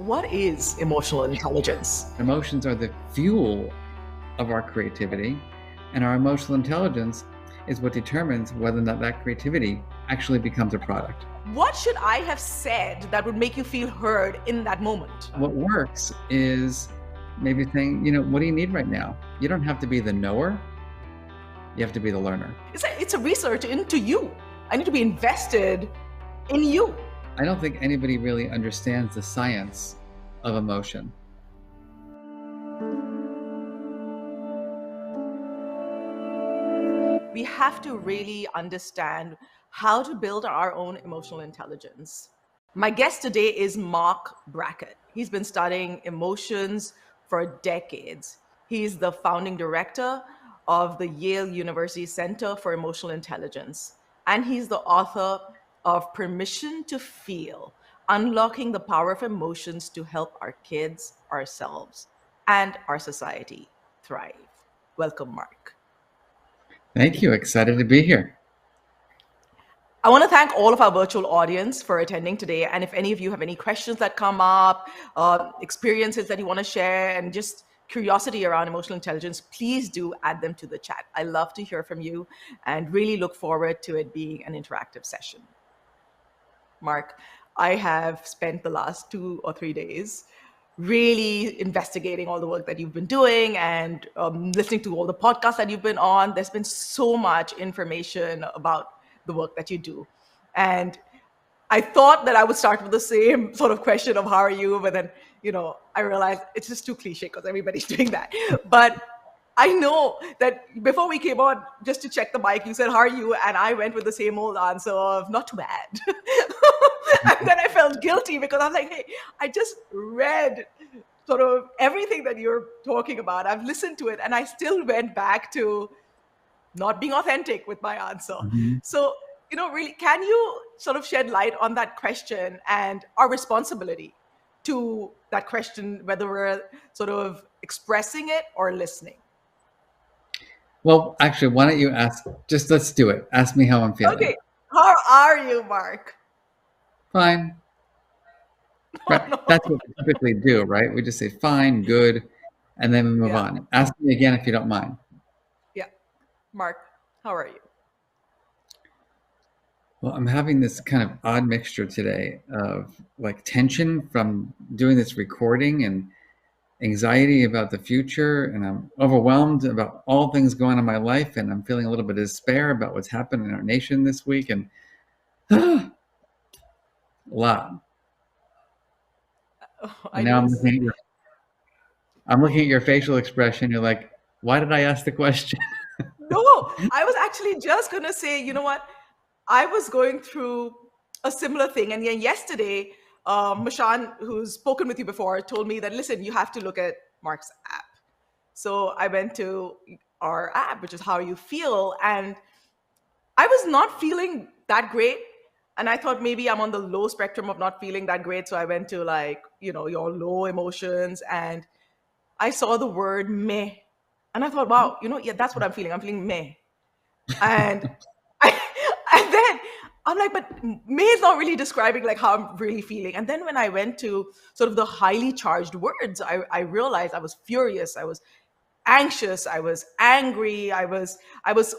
What is emotional intelligence? Emotions are the fuel of our creativity, and our emotional intelligence is what determines whether or not that creativity actually becomes a product. What should I have said that would make you feel heard in that moment? What works is maybe saying, what do you need right now? You don't have to be the knower. You have to be the learner. It's a research into you. I need to be invested in you. I don't think anybody really understands the science of emotion. We have to really understand how to build our own emotional intelligence. My guest today is Marc Brackett. He's been studying emotions for decades. He's the founding director of the Yale University Center for Emotional Intelligence, and he's the author of Permission to Feel: Unlocking the Power of Emotions to Help Our Kids, Ourselves, and Our Society Thrive. Welcome, Marc. Thank you. Excited to be here. I want to thank all of our virtual audience for attending today. And if any of you have any questions that come up, experiences that you want to share, and just curiosity around emotional intelligence, please do add them to the chat. I love to hear from you and really look forward to it being an interactive session. Marc, I have spent the last 2 or 3 days really investigating all the work that you've been doing and listening to all the podcasts that you've been on. There's been so much information about the work that you do. And I thought that I would start with the same sort of question of how are you, but then, I realized it's just too cliche because everybody's doing that. But I know that before we came on, just to check the mic, you said, how are you? And I went with the same old answer of not too bad. And then I felt guilty because I was like, hey, I just read sort of everything that you're talking about. I've listened to it and I still went back to not being authentic with my answer. Mm-hmm. So, really, can you sort of shed light on that question and our responsibility to that question, whether we're sort of expressing it or listening? Well, actually, why don't you let's do it. Ask me how I'm feeling. Okay. How are you, Marc? Fine. Right. No. That's what we typically do, right? We just say fine, good, and then we move on. Ask me again if you don't mind. Yeah. Marc, how are you? Well, I'm having this kind of odd mixture today of like tension from doing this recording and anxiety about the future, and I'm overwhelmed about all things going on in my life, and I'm feeling a little bit of despair about what's happened in our nation this week, and a lot. And now I'm looking at your facial expression. You're like, why did I ask the question? No, I was actually just going to say, you know what? I was going through a similar thing. And then yesterday, Mashan, who's spoken with you before, told me that, listen, you have to look at Marc's app. So I went to our app, which is How You Feel. And I was not feeling that great. And I thought maybe I'm on the low spectrum of not feeling that great. So I went to your low emotions. And I saw the word meh. And I thought, wow, yeah, that's what I'm feeling. I'm feeling meh. And and then I'm like, but meh is not really describing like how I'm really feeling. And then when I went to sort of the highly charged words, I realized I was furious. I was anxious. I was angry. I was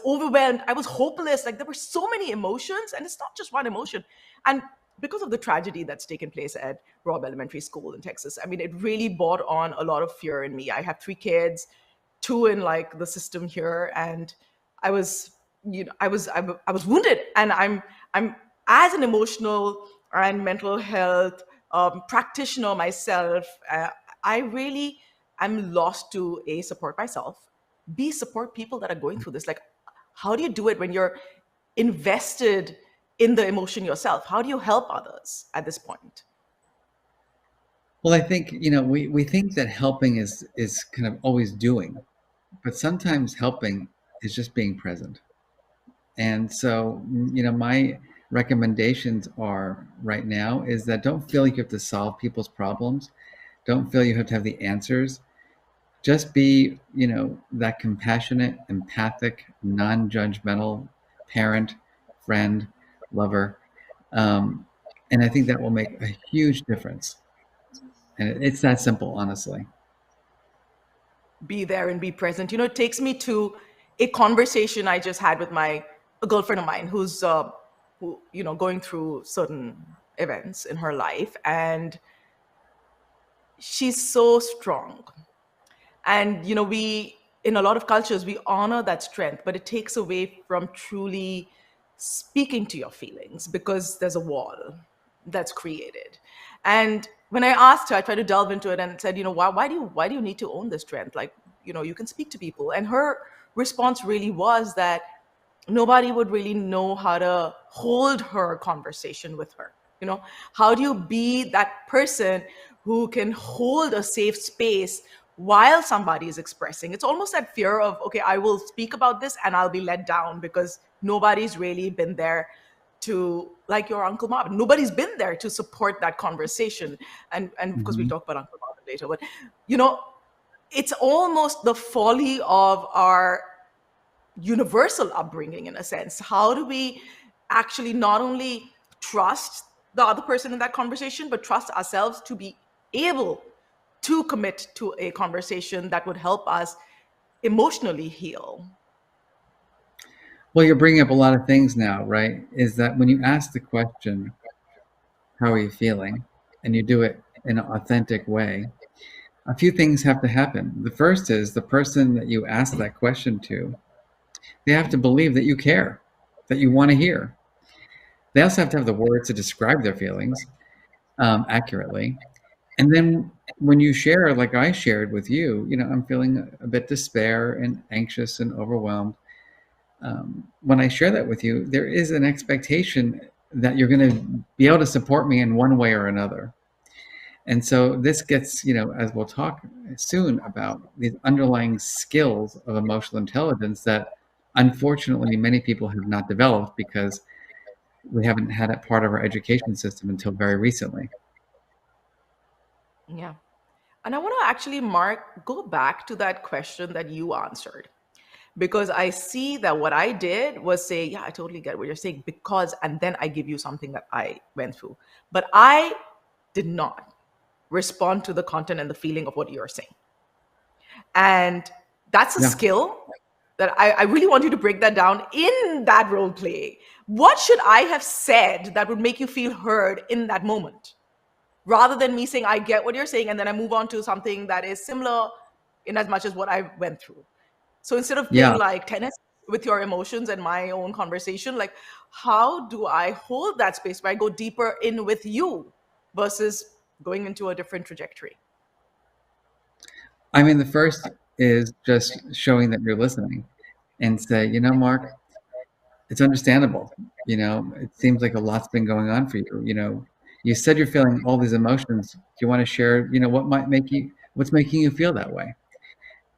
overwhelmed. I was hopeless. Like there were so many emotions, and it's not just one emotion. And because of the tragedy that's taken place at Robb Elementary School in Texas, I mean, it really brought on a lot of fear in me. I have 3 kids, 2 in like the system here, and I was wounded, and I'm as an emotional and mental health practitioner myself. I really am lost to support myself, B, support people that are going through this. Like, how do you do it when you're invested in the emotion yourself? How do you help others at this point? Well, I think, we think that helping is kind of always doing, but sometimes helping is just being present. And so, my recommendations are right now is that don't feel like you have to solve people's problems. Don't feel you have to have the answers. Just be, that compassionate, empathic, non-judgmental parent, friend, lover. And I think that will make a huge difference. And it's that simple, honestly. Be there and be present. It takes me to a conversation I just had with a girlfriend of mine who going through certain events in her life, and she's so strong. And we, in a lot of cultures, we honor that strength, but it takes away from truly speaking to your feelings because there's a wall that's created. And when I asked her, I tried to delve into it and said, why do you need to own this strength? Like, you can speak to people. And her response really was that nobody would really know how to hold her conversation with her. How do you be that person who can hold a safe space while somebody is expressing? It's almost that fear of, okay, I will speak about this and I'll be let down because nobody's really been there to, like your Uncle Marvin, nobody's been there to support that conversation. And of course we'll Hmm. talk about Uncle Marvin later, but you know it's almost the folly of our universal upbringing, in a sense. How do we actually not only trust the other person in that conversation, but trust ourselves to be able to commit to a conversation that would help us emotionally heal? Well, you're bringing up a lot of things now, right? Is that when you ask the question, how are you feeling? And you do it in an authentic way, a few things have to happen. The first is the person that you ask that question to, they have to believe that you care, that you want to hear. They also have to have the words to describe their feelings accurately. And then when you share, like I shared with you, I'm feeling a bit despair and anxious and overwhelmed. When I share that with you, there is an expectation that you're going to be able to support me in one way or another. And so this gets, as we'll talk soon about these underlying skills of emotional intelligence that unfortunately many people have not developed because we haven't had it part of our education system until very recently. Yeah. And I want to actually, Mark, go back to that question that you answered, because I see that what I did was say, yeah, I totally get what you're saying, because, and then I give you something that I went through. But I did not respond to the content and the feeling of what you're saying. And that's a Yeah. skill that I really want you to break that down in that role play. What should I have said that would make you feel heard in that moment? Rather than me saying, I get what you're saying, and then I move on to something that is similar in as much as what I went through. So instead of playing Yeah. like tennis with your emotions and my own conversation, like, how do I hold that space where I go deeper in with you versus going into a different trajectory? I mean, the first is just showing that you're listening and say, Mark, it's understandable. It seems like a lot's been going on for you. You said you're feeling all these emotions. Do you want to share, what's making you feel that way?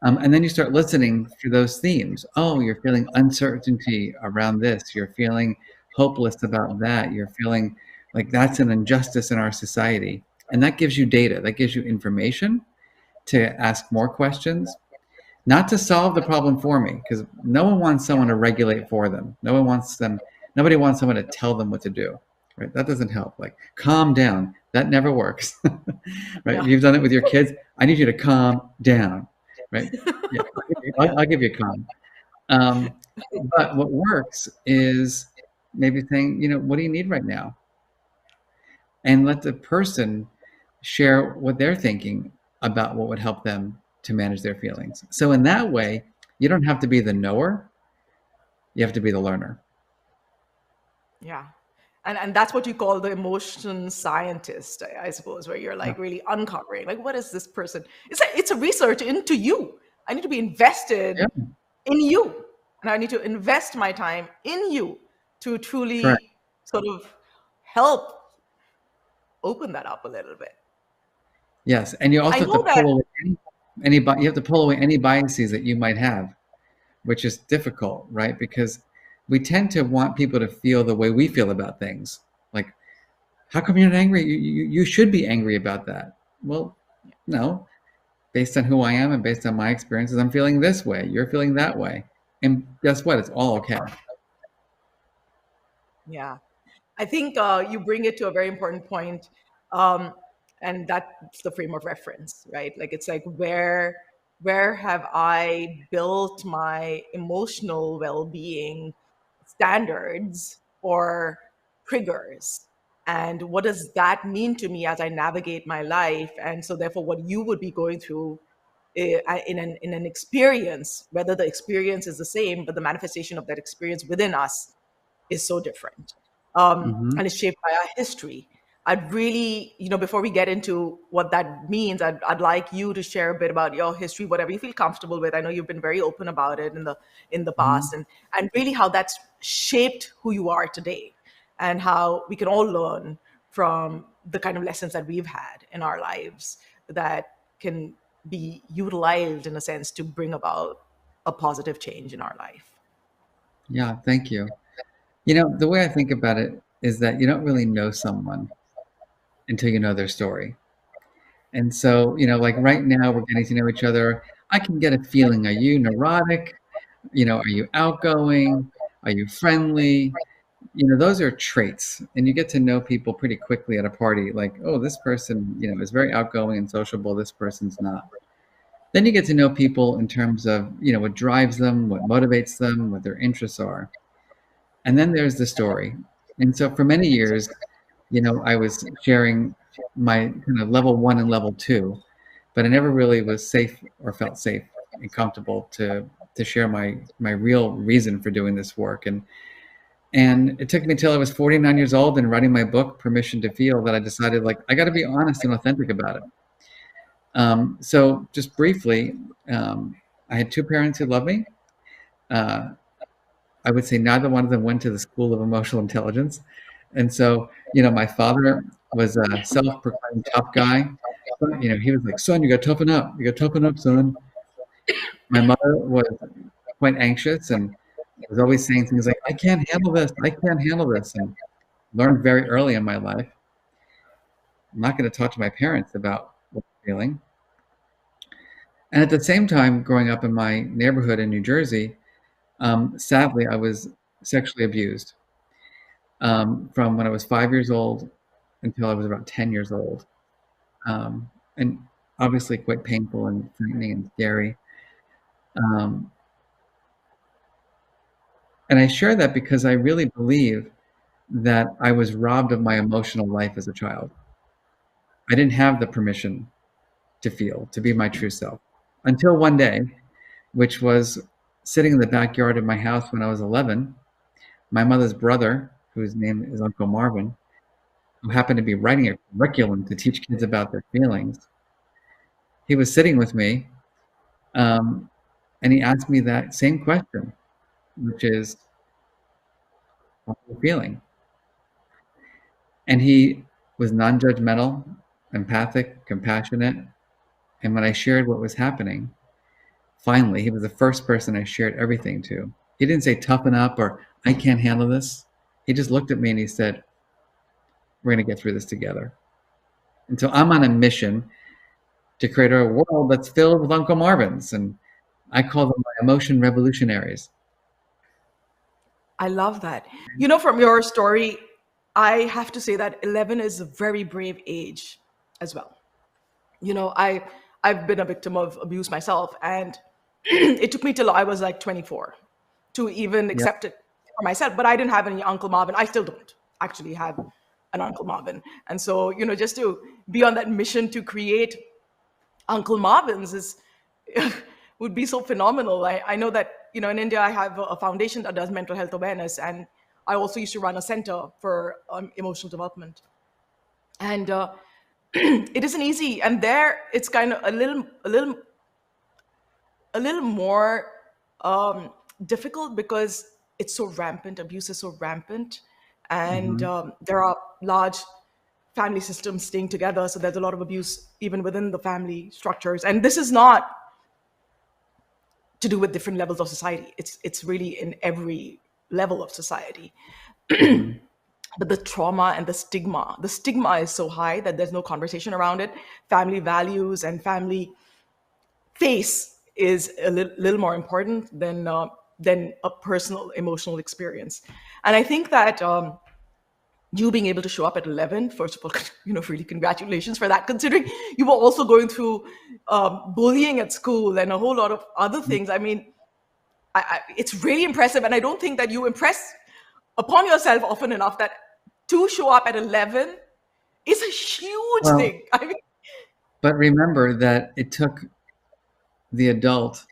And then you start listening for those themes. Oh, you're feeling uncertainty around this. You're feeling hopeless about that. You're feeling like that's an injustice in our society. And that gives you data, that gives you information to ask more questions, not to solve the problem for me, because no one wants Yeah. someone to regulate for them. Nobody wants someone to tell them what to do. Right? That doesn't help. Like, calm down. That never works. Right? If Yeah. you've done it with your kids, I need you to calm down. Right? Yeah, I'll give you a calm. Um, but what works is maybe saying, what do you need right now? And let the person share what they're thinking about what would help them to manage their feelings. So in that way, you don't have to be the knower, you have to be the learner. Yeah. And that's what you call the emotion scientist, I suppose, where you're Yeah. like really uncovering, like, what is this person? It's a research into you. I need to be invested Yeah, in you. And I need to invest my time in you to correct. truly sort of help open that up a little bit. Yes, and you I also have to know that. pull away you have to pull away any biases that you might have, which is difficult, right? Because we tend to want people to feel the way we feel about things. Like, how come you're not angry? You should be angry about that. Well, no, based on who I am and based on my experiences, I'm feeling this way. You're feeling that way. And guess what? It's all okay. Yeah. I think you bring it to a very important point. And that's the frame of reference, right? Like it's like where have I built my emotional well-being standards or triggers, and what does that mean to me as I navigate my life? And so therefore what you would be going through in an experience, whether the experience is the same but the manifestation of that experience within us is so different, Hmm. and it's shaped by our history. I'd really, before we get into what that means, I'd like you to share a bit about your history, whatever you feel comfortable with. I know you've been very open about it in the Hmm. past, and really how that's shaped who you are today, and how we can all learn from the kind of lessons that we've had in our lives that can be utilized in a sense to bring about a positive change in our life. Yeah, thank you. The way I think about it is that you don't really know someone until you know their story. And so, like right now, we're getting to know each other. I can get a feeling. Are you neurotic? Are you outgoing? Are you friendly? Those are traits. And you get to know people pretty quickly at a party. Like, oh, this person, is very outgoing and sociable. This person's not. Then you get to know people in terms of, what drives them, what motivates them, what their interests are. And then there's the story. And so for many years, I was sharing my kind of level one and level two, but I never really was safe or felt safe and comfortable to share my real reason for doing this work. And it took me till I was 49 years old and writing my book, Permission to Feel, that I decided like I got to be honest and authentic about it. So just briefly, I had two parents who loved me. Uh, I would say neither one of them went to the School of Emotional Intelligence. And so, my father was a self-proclaimed tough guy. But, he was like, son, you got to toughen up. You got to toughen up, son. My mother was quite anxious and was always saying things like, I can't handle this. I can't handle this. And learned very early in my life, I'm not going to talk to my parents about what I'm feeling. And at the same time, growing up in my neighborhood in New Jersey, sadly, I was sexually abused. From when I was 5 years old until I was about 10 years old. And obviously quite painful and frightening and scary. Um, and I share that because I really believe that I was robbed of my emotional life as a child. I didn't have the permission to feel, to be my true self until one day, which was sitting in the backyard of my house when I was 11. My mother's brother, whose name is Uncle Marvin, who happened to be writing a curriculum to teach kids about their feelings, he was sitting with me, um, and he asked me that same question, which is, how are you feeling? And he was non-judgmental, empathic, compassionate. And when I shared what was happening, finally, he was the first person I shared everything to. He didn't say toughen up or I can't handle this. He just looked at me and he said, we're going to get through this together. And so I'm on a mission to create a world that's filled with Uncle Marvins. And I call them my emotion revolutionaries. I love that. From your story, I have to say that 11 is a very brave age as well. I've been a victim of abuse myself, and it took me till I was like 24 to even Yeah. accept it for myself. But I didn't have any Uncle Marvin. I still don't actually have an Uncle Marvin. And so, just to be on that mission to create Uncle Marvin's is would be so phenomenal. I know that in India I have a foundation that does mental health awareness, and I also used to run a center for emotional development. And it isn't easy, and there it's kind of a little more um, difficult because it's so rampant. Abuse is so rampant, and Hmm. there are large family systems staying together. So there's a lot of abuse even within the family structures. And this is not to do with different levels of society. It's really in every level of society. Hmm. But the stigma is so high that there's no conversation around it. Family values and family face is a little more important than a personal emotional experience. And I think that you being able to show up at 11, first of all, really congratulations for that, considering you were also going through bullying at school and a whole lot of other things. I mean, it's really impressive. And I don't think that you impress upon yourself often enough that to show up at 11 is a huge Well, thing. I mean, but remember that it took the adult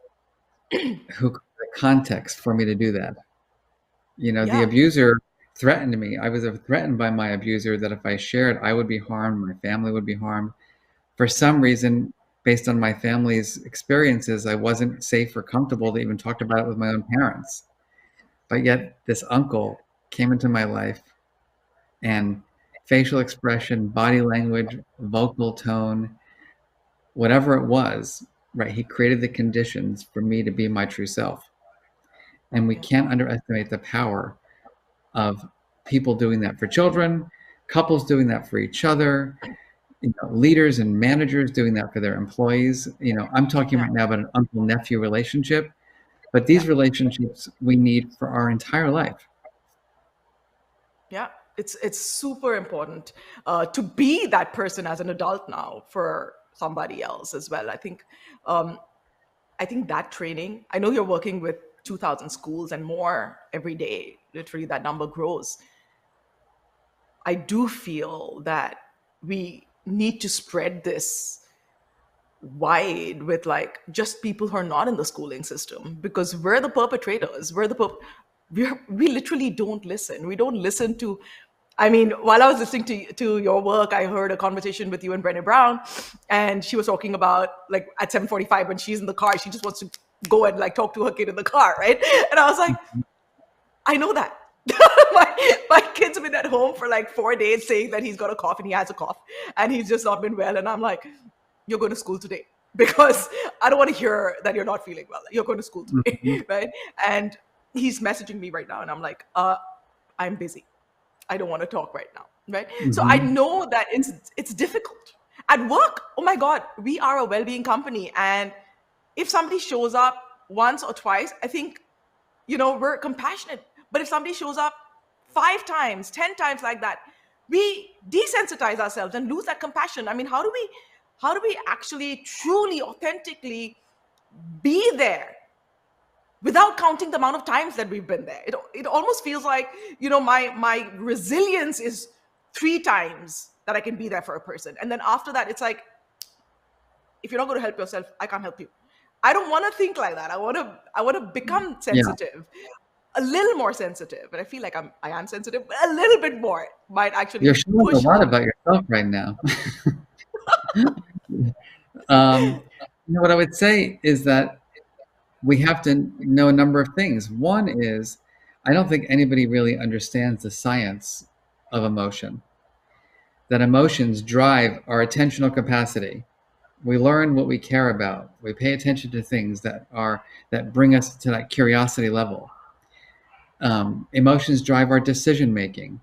who the context for me to do that. The yeah, abuser threatened me. I was threatened by my abuser that if I shared, I would be harmed, my family would be harmed. For some reason, based on my family's experiences, I wasn't safe or comfortable to even talk about it with my own parents. But yet, this uncle came into my life, and facial expression, body language, vocal tone, whatever it was, right? He created the conditions for me to be my true self. And we yeah, can't underestimate the power of people doing that for children, couples doing that for each other, leaders and managers doing that for their employees. I'm talking yeah, right now about an uncle-nephew relationship, but yeah, these relationships we need for our entire life. yeah. It's super important to be that person as an adult now for somebody else as well. Um, I think that training. I know you're working with 2,000 schools and more every day. Literally, that number grows. I do feel that we need to spread this wide with like just people who are not in the schooling system, because we're the perpetrators. We literally don't listen. We don't listen to. I mean, while I was listening to your work, I heard a conversation with you and Brené Brown, and she was talking about like at 7:45 when she's in the car, she just wants to go and like talk to her kid in the car, right? And I was like, I know that. my kid's been at home for like 4 days saying that he's got a cough and he has a cough and he's just not been well. And I'm like, you're going to school today because I don't want to hear that you're not feeling well. You're going to school today, Mhm. right? And he's messaging me right now and I'm like, I'm busy. I don't want to talk right now, right? So I Mhm. know that it's difficult. At work, oh my God, we are a well-being company. And if somebody shows up once or twice, I think we're compassionate. But if somebody shows up 5 times, 10 times like that, we desensitize ourselves and lose that compassion. I mean, how do we actually truly authentically be there without counting the amount of times that we've been there? It almost feels like my resilience is 3 times that I can be there for a person, and then after that it's like, if you're not going to help yourself, I can't help you. I don't want to think like that. I want to become Yeah, sensitive, a little more sensitive. And I feel like I am sensitive, but a little bit more might you're actually showing a push lot me. about yourself right now. um, what I would say is that we have to know a number of things. One is, I don't think anybody really understands the science of emotion, that emotions drive our attentional capacity. We learn what we care about. We pay attention to things that bring us to that curiosity level. Emotions drive our decision making.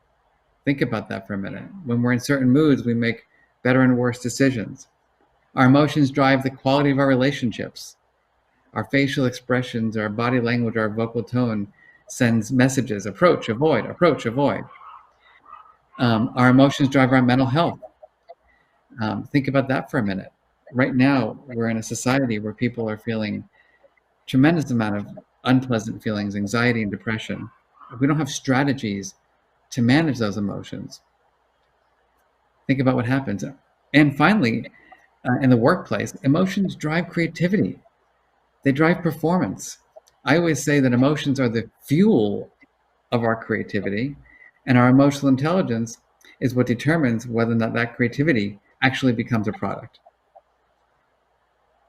Think about that for a minute. When we're in certain moods, we make better and worse decisions. Our emotions drive the quality of our relationships. Our facial expressions, our body language, our vocal tone sends messages: approach, avoid, approach, avoid. Our emotions drive our mental health. Think about that for a minute. Right now, we're in a society where people are feeling tremendous amount of unpleasant feelings, anxiety and depression. If we don't have strategies to manage those emotions, think about what happens. And finally, in the workplace, emotions drive creativity. They drive performance. I always say that emotions are the fuel of our creativity, and our emotional intelligence is what determines whether or not that creativity actually becomes a product.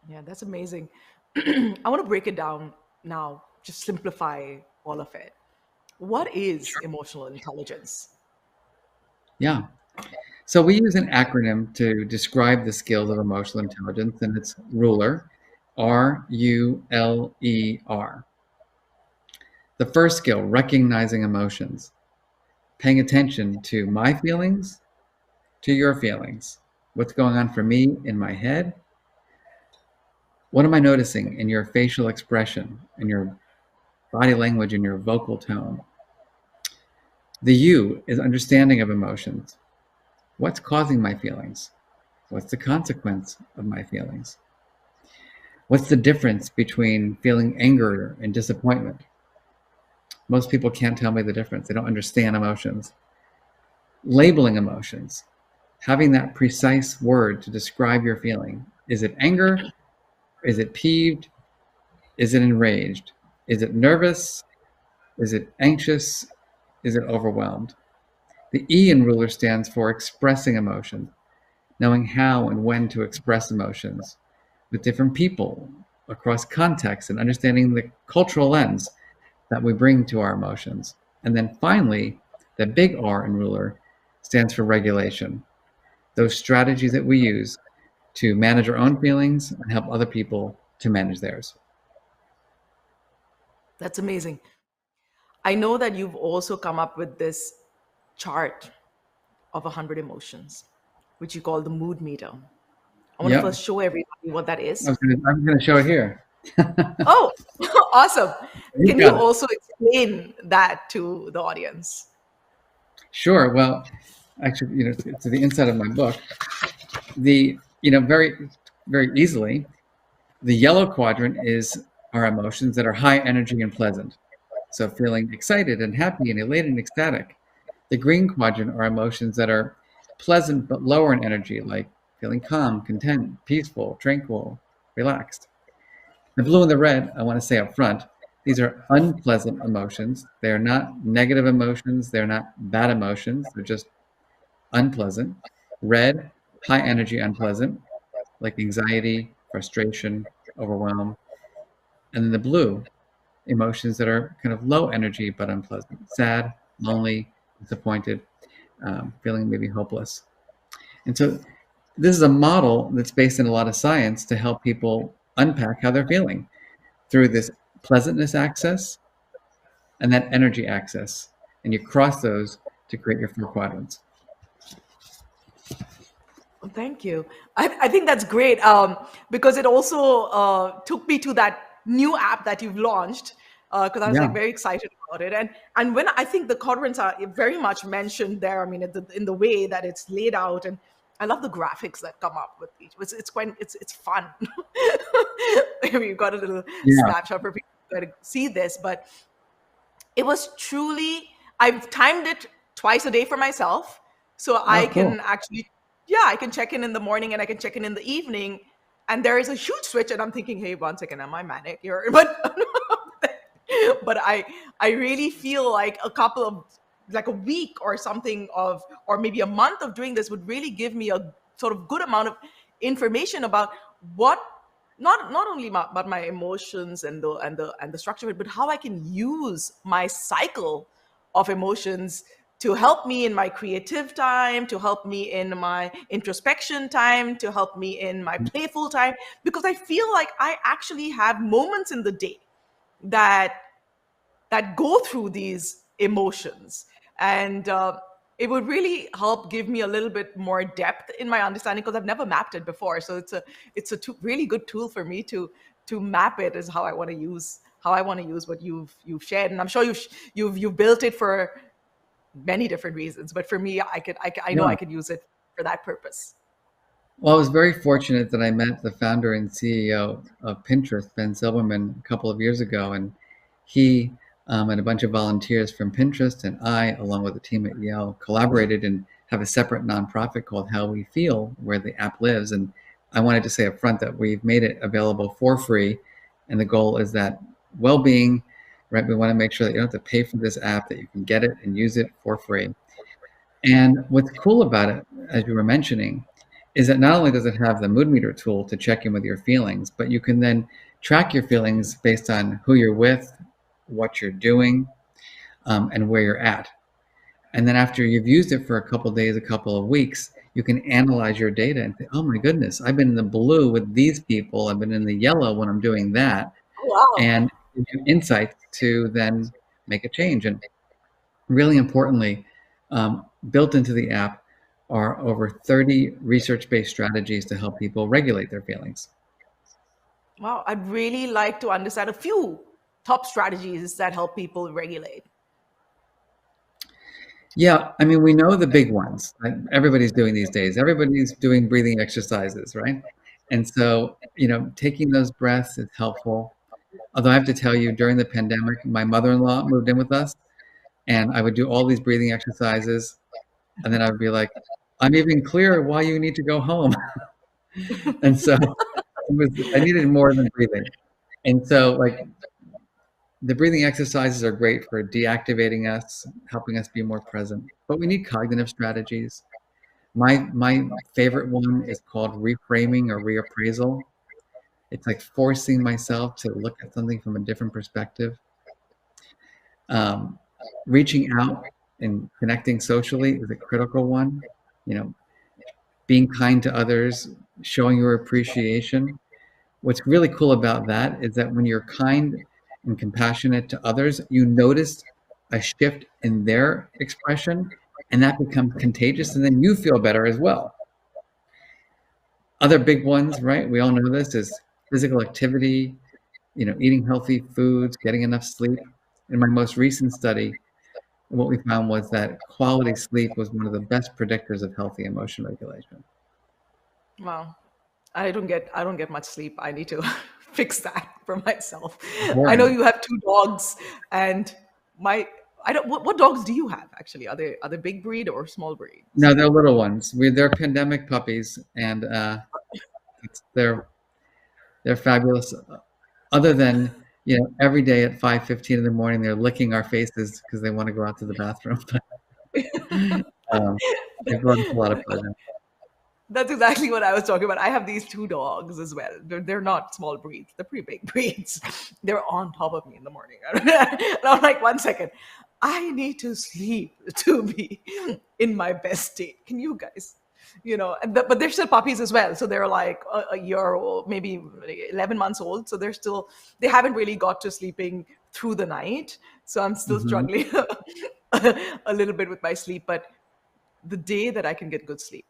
Yeah, that's amazing. I want to break it down now, just simplify all of it. What is Sure. emotional intelligence? Yeah. So we use an acronym to describe the skills of emotional intelligence, and it's RULER, RULER. The first skill, recognizing emotions, paying attention to my feelings, to your feelings. What's going on for me in my head? What am I noticing in your facial expression, in your body language, in your vocal tone? The U is understanding of emotions. What's causing my feelings? What's the consequence of my feelings? What's the difference between feeling anger and disappointment? Most people can't tell me the difference. They don't understand emotions. Labeling emotions, having that precise word to describe your feeling. Is it anger? Is it peeved? Is it enraged? Is it nervous? Is it anxious? Is it overwhelmed? The E in ruler stands for expressing emotions, knowing how and when to express emotions with different people across contexts and understanding the cultural lens that we bring to our emotions. And then finally, the big R in ruler stands for regulation, those strategies that we use to manage our own feelings and help other people to manage theirs. That's amazing. I know that you've also come up with this chart of 100 emotions, which you call the mood meter. I want to Yep. first show everybody what that I is. was going to show it here. Oh, awesome. You've Can you got it. also explain that to the audience? Sure. Well, actually, to the inside of my book, very, very easily, the yellow quadrant is our emotions that are high energy and pleasant. So feeling excited and happy and elated and ecstatic. The green quadrant are emotions that are pleasant but lower in energy, like feeling calm, content, peaceful, tranquil, relaxed. The blue and the red, I want to say up front, these are unpleasant emotions. They are not negative emotions. They're not bad emotions. They're just unpleasant. Red, high energy, unpleasant, like anxiety, frustration, overwhelm. And then the blue, emotions that are kind of low energy but unpleasant, sad, lonely, disappointed, feeling maybe hopeless. And so this is a model that's based in a lot of science to help people unpack how they're feeling through this pleasantness axis and that energy axis. And you cross those to create your four quadrants. Thank you. I think that's great because it also took me to that new app that you've launched because I was like Yeah. very excited about it. And when I think the quadrants are very much mentioned there, I mean, in the way that it's laid out, and I love the graphics that come up with each. It's fun. We've got a little Yeah. snapshot for people to see this, but it was truly, I've timed it twice a day for myself, so I Oh, cool. can actually, yeah, I can check in the morning and I can check in the evening, and there is a huge switch and I'm thinking, hey, one second, am I manic here? But I really feel like a couple of, like a week or something of, or maybe a month of doing this would really give me a sort of good amount of information about what, not only about my emotions and the structure of it, but how I can use my cycle of emotions to help me in my creative time, to help me in my introspection time, to help me in my playful time, because I feel like I actually have moments in the day that go through these emotions, and it would really help give me a little bit more depth in my understanding because I've never mapped it before. So it's a really good tool for me to map it, is how I want to use what you've shared. And I'm sure you've built it for many different reasons, but for me, I know Yeah. I could use it for that purpose. Well, I was very fortunate that I met the founder and CEO of Pinterest, Ben Silberman, a couple of years ago, and he and a bunch of volunteers from Pinterest and I, along with a team at Yale, collaborated and have a separate nonprofit called How We Feel, where the app lives. And I wanted to say up front that we've made it available for free, and the goal is that well-being, right? We want to make sure that you don't have to pay for this app, that you can get it and use it for free. And what's cool about it, as you were mentioning, is that not only does it have the mood meter tool to check in with your feelings, but you can then track your feelings based on who you're with, what you're doing, and where you're at. And then after you've used it for a couple of days, a couple of weeks, you can analyze your data and say, oh my goodness, I've been in the blue with these people, I've been in the yellow when I'm doing that, Wow. and give you insights to then make a change. And really importantly, built into the app are over 30 research-based strategies to help people regulate their feelings. Wow, I'd really like to understand a few top strategies that help people regulate. Yeah, I mean, we know the big ones that everybody's doing these days. Everybody's doing breathing exercises, right? And so, taking those breaths is helpful. Although I have to tell you, during the pandemic, my mother-in-law moved in with us, and I would do all these breathing exercises, and then I would be like, "I'm even clearer why you need to go home." And so I needed more than breathing. And so, like, the breathing exercises are great for deactivating us, helping us be more present. But we need cognitive strategies. My favorite one is called reframing or reappraisal. It's like forcing myself to look at something from a different perspective. Um, Reaching out and connecting socially is a critical one. You know, being kind to others, showing your appreciation. What's really cool about that is that when you're kind and compassionate to others, you notice a shift in their expression, and that becomes contagious, and then you feel better as well. Other big ones, right? We all know this is physical activity, eating healthy foods, getting enough sleep. In my most recent study, what we found was that quality sleep was one of the best predictors of healthy emotion regulation. Wow. I don't get much sleep. I need to fix that for myself. I know Boring. you have two dogs, and my I don't. What dogs do you have actually? Are they big breed or small breeds? No, they're little ones. They're pandemic puppies, and they're fabulous. Other than every day at 5:15 in the morning, they're licking our faces because they want to go out to the bathroom. um, they brought us a lot of pleasure. That's exactly what I was talking about. I have these two dogs as well. They're not small breeds. They're pretty big breeds. They're on top of me in the morning. And I'm like, 1 second. I need to sleep to be in my best state. Can you guys? But they're still puppies as well. So they're like a year old, maybe 11 months old. So they haven't really got to sleeping through the night. So I'm still Hmm. struggling a little bit with my sleep. But the day that I can get good sleep,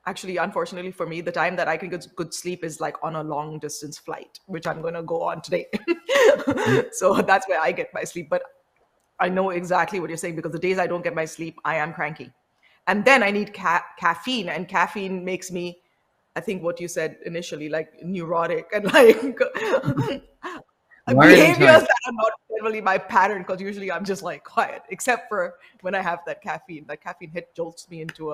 actually, unfortunately for me, the time that I can get good sleep is like on a long distance flight, which I'm going to go on today. So that's where I get my sleep. But I know exactly what you're saying, because the days I don't get my sleep, I am cranky. And then I need caffeine, and caffeine makes me, I think what you said initially, like neurotic and like Wired and behaviors tight. that are not generally my pattern, because usually I'm just like quiet, except for when I have that caffeine. That caffeine hit jolts me into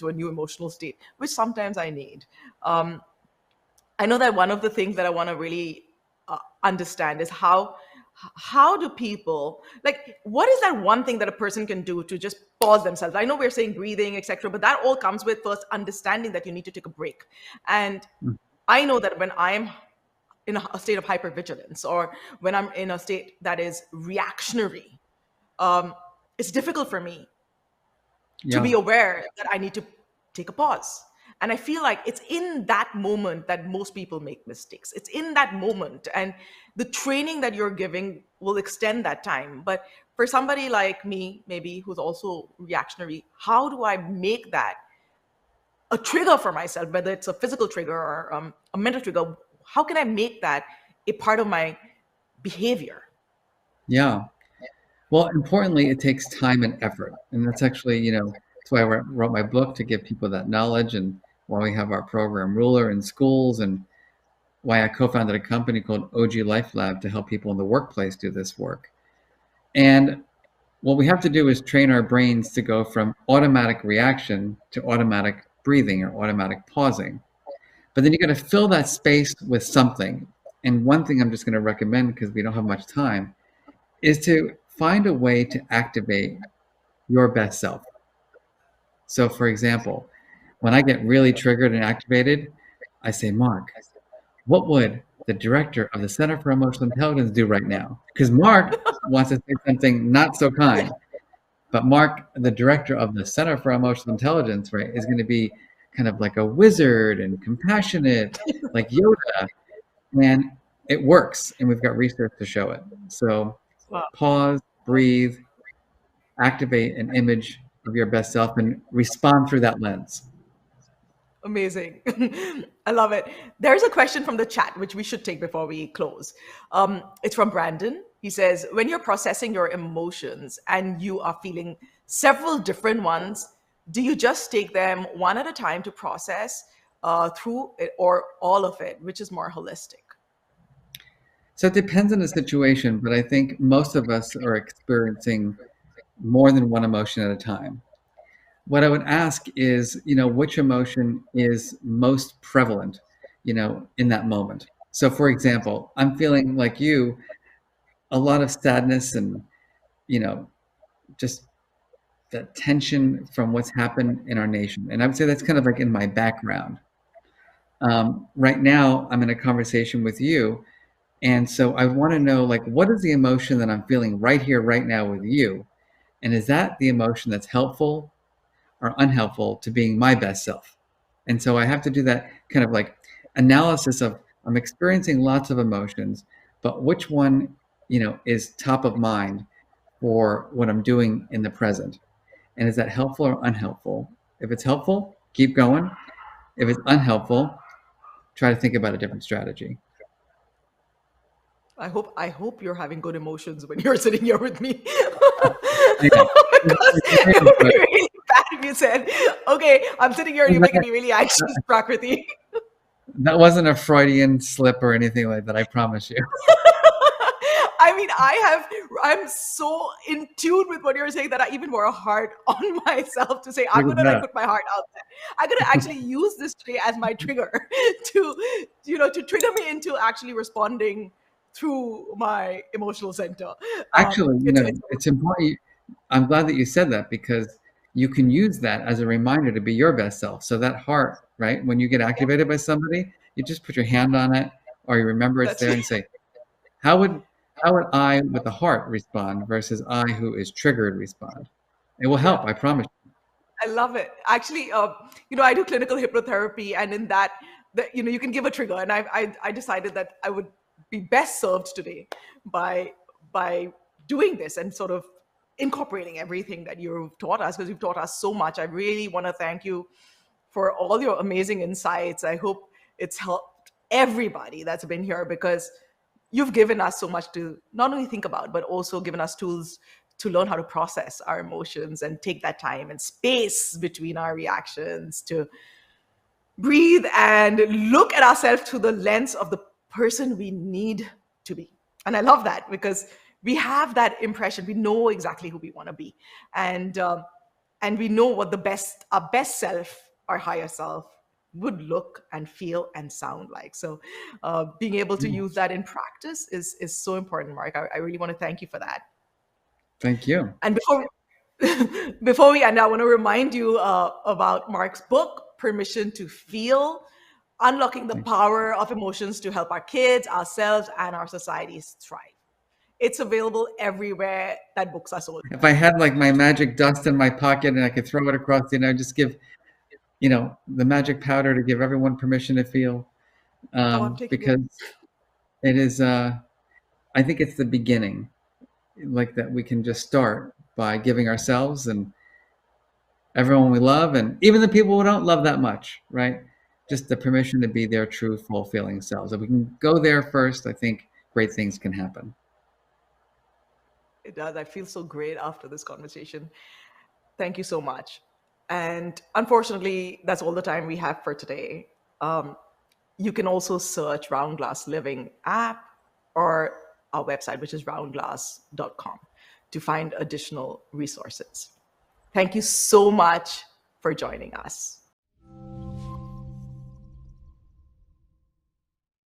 a new emotional state, which sometimes I need. Um, I know that one of the things that I want to really understand is how do people, like, what is that one thing that a person can do to just pause themselves? I know we're saying breathing, etc., but that all comes with first understanding that you need to take a break. And I know that when I'm in a state of hypervigilance, or when I'm in a state that is reactionary, um, it's difficult for me to be Yeah. aware that I need to take a pause. And I feel like it's in that moment that most people make mistakes. It's in that moment. And the training that you're giving will extend that time. But for somebody like me, maybe who's also reactionary, how do I make that a trigger for myself, whether it's a physical trigger or a mental trigger? How can I make that a part of my behavior? Yeah. Well, importantly, it takes time and effort. And that's actually, that's why I wrote my book, to give people that knowledge, and why we have our program ruler in schools, and why I co-founded a company called OG Life Lab to help people in the workplace do this work. And what we have to do is train our brains to go from automatic reaction to automatic breathing or automatic pausing. But then you got to fill that space with something. And one thing I'm just going to recommend, because we don't have much time, is to find a way to activate your best self. So, for example, when I get really triggered and activated, I say, Mark, what would the director of the Center for Emotional Intelligence do right now? Because Mark wants to say something not so kind. But Mark, the director of the Center for Emotional Intelligence, right, is going to be kind of like a wizard and compassionate, like Yoda. And it works. And we've got research to show it. So Wow. pause, breathe, activate an image of your best self, and respond through that lens. Amazing. I love it. There's a question from the chat, which we should take before we close. It's from Brandon. He says, when you're processing your emotions and you are feeling several different ones, do you just take them one at a time to process through it, or all of it, which is more holistic? So it depends on the situation, but I think most of us are experiencing more than one emotion at a time. What I would ask is, which emotion is most prevalent, in that moment. So for example, I'm feeling like you, a lot of sadness and, just that tension from what's happened in our nation. And I would say that's kind of like in my background. Right now, I'm in a conversation with you. And so I want to know, like, what is the emotion that I'm feeling right here, right now with you? And is that the emotion that's helpful or unhelpful to being my best self? And so I have to do that kind of like analysis of I'm experiencing lots of emotions, but which one, is top of mind for what I'm doing in the present? And is that helpful or unhelpful? If it's helpful, keep going. If it's unhelpful, try to think about a different strategy. I hope you're having good emotions when you're sitting here with me. I know. Because It's very it would be good. really bad if you said, okay, I'm sitting here and you're making me really anxious, Prakriti. That wasn't a Freudian slip or anything like that, I promise you. I mean, I'm so in tune with what you're saying that I even wore a heart on myself to say, I'm Look at gonna like that. put my heart out there. I'm gonna actually use this today as my trigger to trigger me into actually responding through my emotional center. Actually, It's it's important. I'm glad that you said that because you can use that as a reminder to be your best self. So that heart, right? When you get yeah, activated by somebody, you just put your hand on it or you remember it's that's there and say, how would I with the heart respond versus I who is triggered respond? It will yeah. help, I promise. I love it. Actually, I do clinical hypnotherapy, and in that, you can give a trigger, and I decided that I would be best served today by by doing this and sort of incorporating everything that you've taught us, because you've taught us so much. I really want to thank you for all your amazing insights. I hope it's helped everybody that's been here, because you've given us so much to not only think about, but also given us tools to learn how to process our emotions and take that time and space between our reactions to breathe and look at ourselves through the lens of the person we need to be. And I love that, because we have that impression. We know exactly who we want to be, and and we know what our best self, our higher self, would look and feel and sound like. So, being able to Yeah, use that in practice is so important, Mark. I really want to thank you for that. thank you. And before we end, I want to remind you about Mark's book, Permission to Feel: Unlocking the Power of Emotions to Help Our Kids, Ourselves, and Our Societies Thrive. It's available everywhere that books are sold. If I had like my magic dust in my pocket and I could throw it across, just give, the magic powder to give everyone permission to feel, Oh, I'm taking it. because it is, I think it's the beginning, like that we can just start by giving ourselves and everyone we love, and even the people we don't love that much, right? Just the permission to be their true, fulfilling selves. If we can go there first, I think great things can happen. It does. I feel so great after this conversation. Thank you so much. And unfortunately, that's all the time we have for today. Um, you can also search Round Glass Living app or our website, which is roundglass.com, to find additional resources. Thank you so much for joining us.